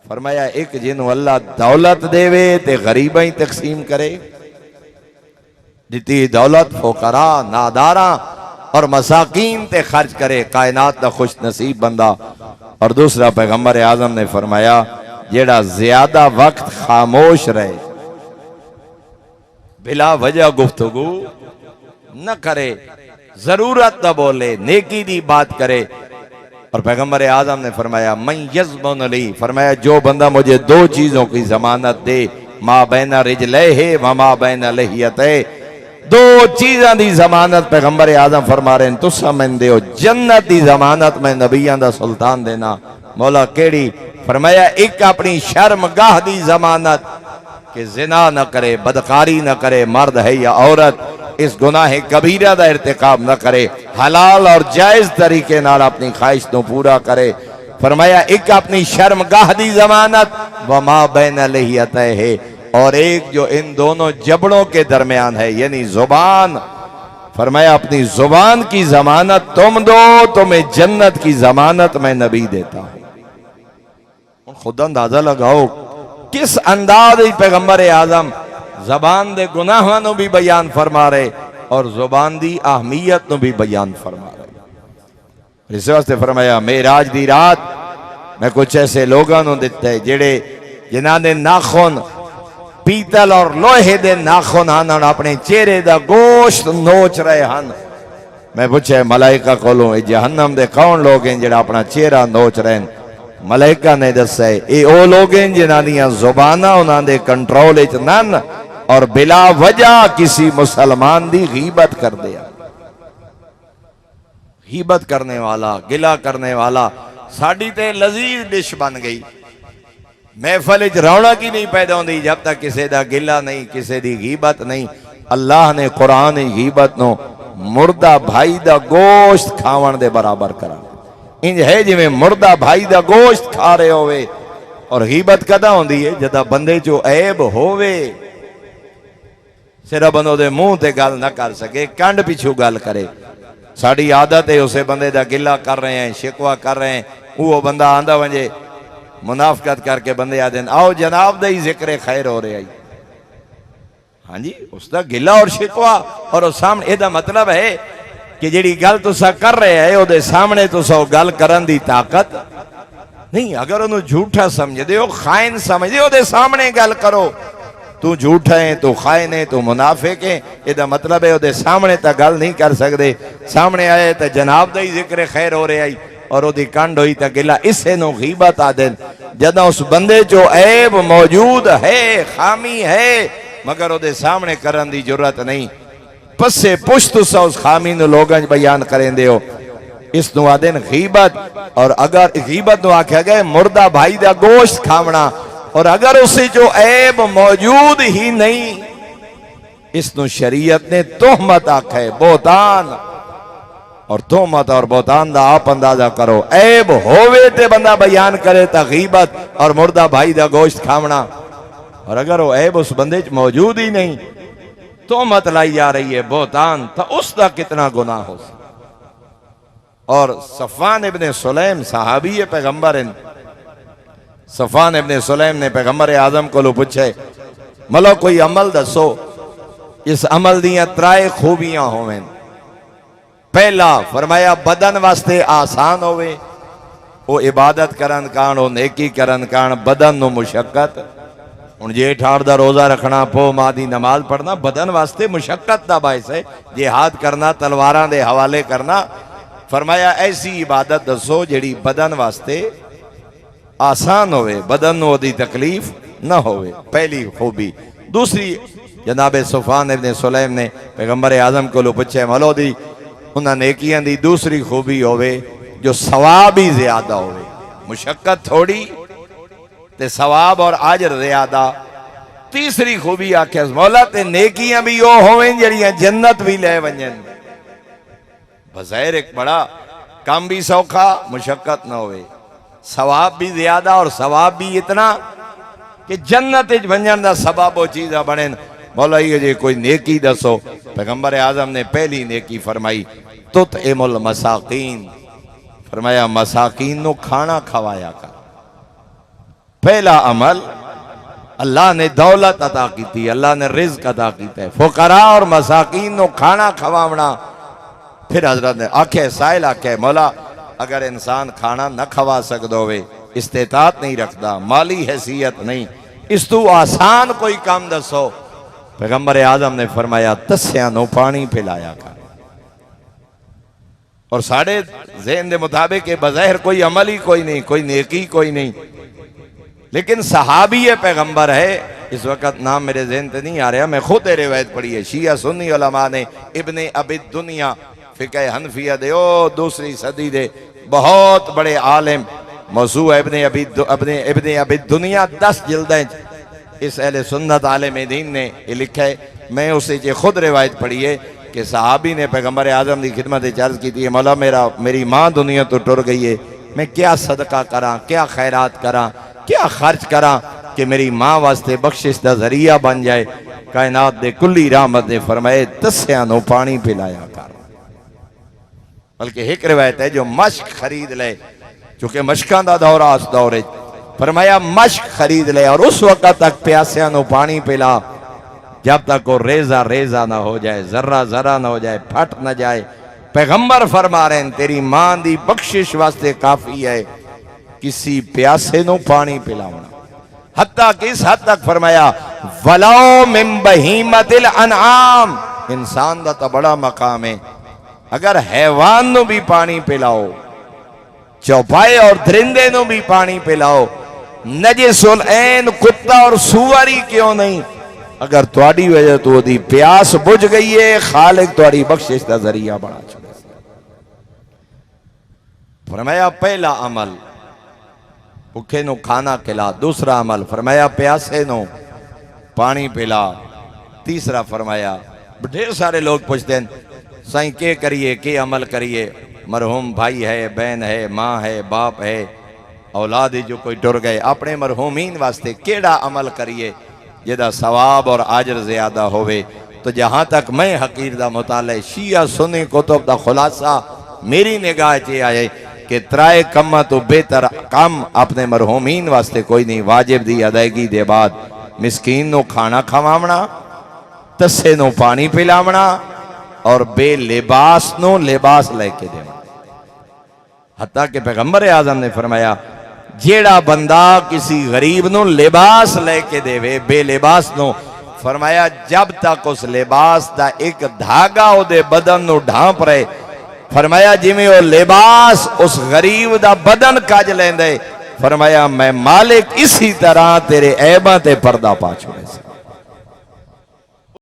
فرمایا ایک جنوں اللہ دولت دے وے تے غریباں ہی تقسیم کرے، جتنی دولت فقراء ناداراں اور مساکین تے خرچ کرے، کائنات دا خوش نصیب بندہ۔ اور دوسرا پیغمبر اعظم نے فرمایا جیڑا زیادہ وقت خاموش رہے، بلا وجہ گفتگو نہ کرے، ضرورت نہ بولے، نیکی دی بات کرے۔ اور پیغمبر اعظم نے فرمایا من یضمن لی، فرمایا جو بندہ مجھے دو چیزوں کی ضمانت دے، ما بین رجلیہ وما بین لحیتہ، دو چیزاں دی ضمانت پیغمبر اعظم فرما رہے ہیں تسا میں دیو، جنت دی ضمانت میں نبیان دا سلطان دینا۔ مولا کیڑی؟ فرمایا ایک اپنی شرمگاہ دی ضمانت کہ زنا نہ کرے، بدکاری نہ کرے، مرد ہے یا عورت اس گناہ کبیرہ دا ارتکاب نہ کرے، حلال اور جائز طریقے نال اپنی خواہش تو پورا کرے۔ فرمایا ایک اپنی شرمگاہ دی ضمانت وما بین لحیتہ ہے، اور ایک جو ان دونوں جبڑوں کے درمیان ہے یعنی زبان۔ فرمایا اپنی زبان کی ضمانت تم دو، تمہیں جنت کی ضمانت میں نبی دیتا ہوں۔ خود اندازہ لگاؤ کس انداز پیغمبر اعظم زبان دے گناہاں نو بھی بیان فرما رہے اور زبان دی اہمیت نو بھی بیان فرما رہے۔ اس واسطے فرمایا معراج دی رات میں کچھ ایسے لوگاں نو دیتا ہے جڑے جنہاں نے ناخن پیتل اور لوہے دے ناخن ہن اپنے چہرے دا گوشت نوچ رہے ہن۔ میں پوچھے ملائکہ کولوں اے جہنم دے کون لوگ ہیں جڑا اپنا چہرہ نوچ رہے ہیں؟ ملائکہ نے دسے اے او لوگ ہیں جنہاں دیاں زباناں انہاں دے کنٹرول وچ نن اور بلا وجہ کسی مسلمان دی غیبت کر دیا۔ غیبت کرنے والا، گلہ کرنے والا ساڈی تے لذیذ ڈش بن گئی۔ محفل وچ رونق ہی نہیں پیدا ہوندی جب تک کسے دا گلہ نہیں، کسے دی غیبت نہیں۔ اللہ نے قرآن غیبت نو مردہ بھائی دا گوشت کھاون دے برابر کرا۔ انج ہے جی میں مردہ بھائی دا گوشت کھا رہے ہوئے۔ اور غیبت کدا ہوندی ہے جدا بندے جو عیب ہوئے، صرف بندوں دے منہ تے گل نہ کر سکے، کنڈ پیچھو گل کرے۔ ساڑی عادت ہے اسے بندے دا گلہ کر رہے ہیں، شکوہ کر رہے ہیں، وہ بندہ آندہ ونجے منافقت کر کے بندے آدھیں آؤ جناب دے ہی ذکر خیر ہو رہے آئی۔ ہاں جی اس دا گلہ اور شکوہ اور اس سامنے اے دا مطلب ہے کہ جیڑی گل تو سا کر رہے ہیں او دے سامنے تو سا گل کرن دی طاقت نہیں۔ اگر انہوں جھوٹا سمجھ دے ہو، خائن سمجھ دے ہو، دے سامنے گل کرو۔ تو جھوٹا ہے، تو خائن ہے، تو منافق ہے، یہ دا مطلب ہے دے سامنے تا گل نہیں کر سکتے۔ سامنے آئے تا جناب دا ہی ذکر خیر ہو رہے آئی اور وہ دی کنڈ ہوئی تا گلہ، اسے نو غیبت آدن۔ جدہ اس بندے جو عیب موجود ہے، خامی ہے، مگر وہ دے سامنے کرن دی جرات نہیں، پس سے پشت سا اس خامی نو لوگاں بیان کریں دے ہو، اس نو آدن غیبت۔ اور اگر غیبت نو آکھا گئے مردہ بھائی دا گوشت کھامنا، اور اگر اسے جو عیب موجود ہی نہیں، اس نو شریعت نے تہمت آکھا ہے، بہتان۔ اور تہمت اور بہتان دا آپ اندازہ کرو، عیب ہوئے تے بندہ بیان کرے تا غیبت اور مردہ بھائی دا گوشت کھامنا، اور اگر وہ عیب اس بندے موجود ہی نہیں، تہمت لائی جا رہی ہے، بہتان، تا اس دا کتنا گناہ ہو سکتا۔ اور صفوان ابن سلیم صحابی پیغمبر ہیں، صفوان ابن سلیم نے پیغمبر اعظم کو لو پوچھے ملو کوئی عمل دسو اس عمل دیاں ترائے خوبیاں ہوئیں۔ پہلا فرمایا بدن واسطے آسان ہوئے، وہ عبادت کرن کان، وہ نیکی کرن کان، بدن نو مشقت۔ ان جے ٹھاڑ دا روزہ رکھنا، پو ماں دی نماز پڑھنا بدن واسطے مشقت دا باعث ہے، جہاد کرنا، تلواراں دے حوالے کرنا۔ فرمایا ایسی عبادت دسو جڑی بدن واسطے آسان ہوئے، بدن نو دی تکلیف نہ ہوئے، پہلی خوبی۔ دوسری جناب صفوان ابن سلیم نے پیغمبر اعظم کو لو پچھے ملو دی انہاں نیکیاں دی دوسری خوبی ہوئے جو ثواب ہی زیادہ ہوئے، مشقت تھوڑی تے ثواب اور عاجر زیادہ۔ تیسری خوبی آکھے مولا تے نیکیاں بھی وہ ہوئیں جڑیاں جنت بھی لے ونجن۔ بظاہر ایک بڑا کام بھی سوکھا، مشقت نہ ہوئے، ثواب بھی زیادہ اور ثواب بھی اتنا کہ جنت ونجن دا سبب و چیزہ بڑھیں۔ مولا یہ جے کوئی نیکی دسو، پیغمبر اعظم نے پہلی نیکی فرمائی تطعم المساکین، فرمایا مساکین نو کھانا کھوایا کر۔ پہلا عمل اللہ نے دولت عطا کی تھی، اللہ نے رزق عطا کیتا ہے، فقراء اور مساکین نو کھانا کھواونا۔ پھر حضرت نے آکھے سائل آکھے مولا اگر انسان کھانا نہ کھوا سکدو ہوئے، استطاعت نہیں رکھدا، مالی حیثیت نہیں، اس تو آسان کوئی کام دسو۔ پیغمبر اعظم نے فرمایا تسیاں نو پانی پلایا کر۔ اور ساڑھے ذہن دے مطابق بظاہر کوئی عمل ہی کوئی نہیں، کوئی نیکی کوئی نہیں، لیکن صحابی پیغمبر ہے، اس وقت نام میرے ذہن تے نہیں آ رہا، میں خود روایت پڑھی ہے، شیعہ سنی علماء نے، ابن ابی الدنیا فقہ حنفیہ دے دوسری صدی دے بہت بڑے عالم، موضوع ابن ابی الدنیا 10 جلدیں اس اہل سنت عالم دین نے یہ لکھا ہے۔ میں اسے خود روایت پڑھی ہے کہ صحابی نے پیغمبر اعظم دی خدمت عرض کی تھی، مولا میری ماں دنیا تو ٹر گئی ہے، میں کیا صدقہ کراں، کیا خیرات کراں، کیا خرچ کراں کہ میری ماں واسطے بخشش دا ذریعہ بن جائے۔ کائنات دے کلی رحمت نے فرمائے تسیاں نو پانی پلایا کر۔ بلکہ ایک روایت ہے جو مشک خرید لے، چونکہ مشکاں دا دور اس دورے، فرمایا مشک خرید لے اور اس وقت تک پیاسیاں نو پانی پلا جب تک وہ ریزہ ریزہ نہ ہو جائے، ذرہ ذرہ نہ ہو جائے، پھٹ نہ جائے۔ پیغمبر فرما رہے ہیں تیری ماں دی بخشش واسطے کافی ہے کسی پیاسے نو پانی پلاونا۔ حتیٰ کہ اس حد تک فرمایا وَلَوْ مِن بَہِیمَةِ الْأَنْعَامِ، انسان دا تا بڑا مقام ہے، اگر حیوان نو بھی پانی پلاؤ، چوپائے اور درندے نو بھی پانی پلاؤ، نجس العین کتا اور سواری کیوں نہیں، اگر تواڈی وجہ تو دی پیاس بجھ گئی ہے، خالق تواڈی بخشش دا ذریعہ بڑا چھوڑے۔ فرمایا پہلا عمل بھوکے نو کھانا کھلا، دوسرا عمل فرمایا پیاسے نو پانی پلا، تیسرا فرمایا ڈھیر سارے لوگ پوچھتے ہیں سائیں کیا کریے، کیا عمل کریے، مرحوم بھائی ہے، بہن ہے، ماں ہے، باپ ہے، اولاد جو کوئی ٹر گئے، اپنے مرحومین واسطے کیڑا عمل کریے جدا ثواب اور اجر زیادہ ہوئے۔ تو جہاں تک میں حقیر دا مطالعہ شیعہ سنی کتب دا خلاصہ میری نگاہ چے آئے کہ ترائے کمہ تو بہتر کم اپنے مرحومین واسطے کوئی نہیں۔ واجب دی ادائیگی دے بعد مسکین نو کھانا کھواونا، تسے نو پانی پلاونا اور بے لباس نو لباس لے کے دینا۔ حتیٰ کہ پیغمبر اعظم نے فرمایا جیڑا بندہ کسی غریب نو لباس لے کے دے وے بے لباس نو، فرمایا جب تک اس لباس دا ایک دھاگا او دے بدن نو ڈھانپ رہے، فرمایا جی میں وہ لباس اس غریب دا بدن کج لیندے، فرمایا میں مالک اسی طرح تیرے عیباں تے پردہ پا چھوڑے سے۔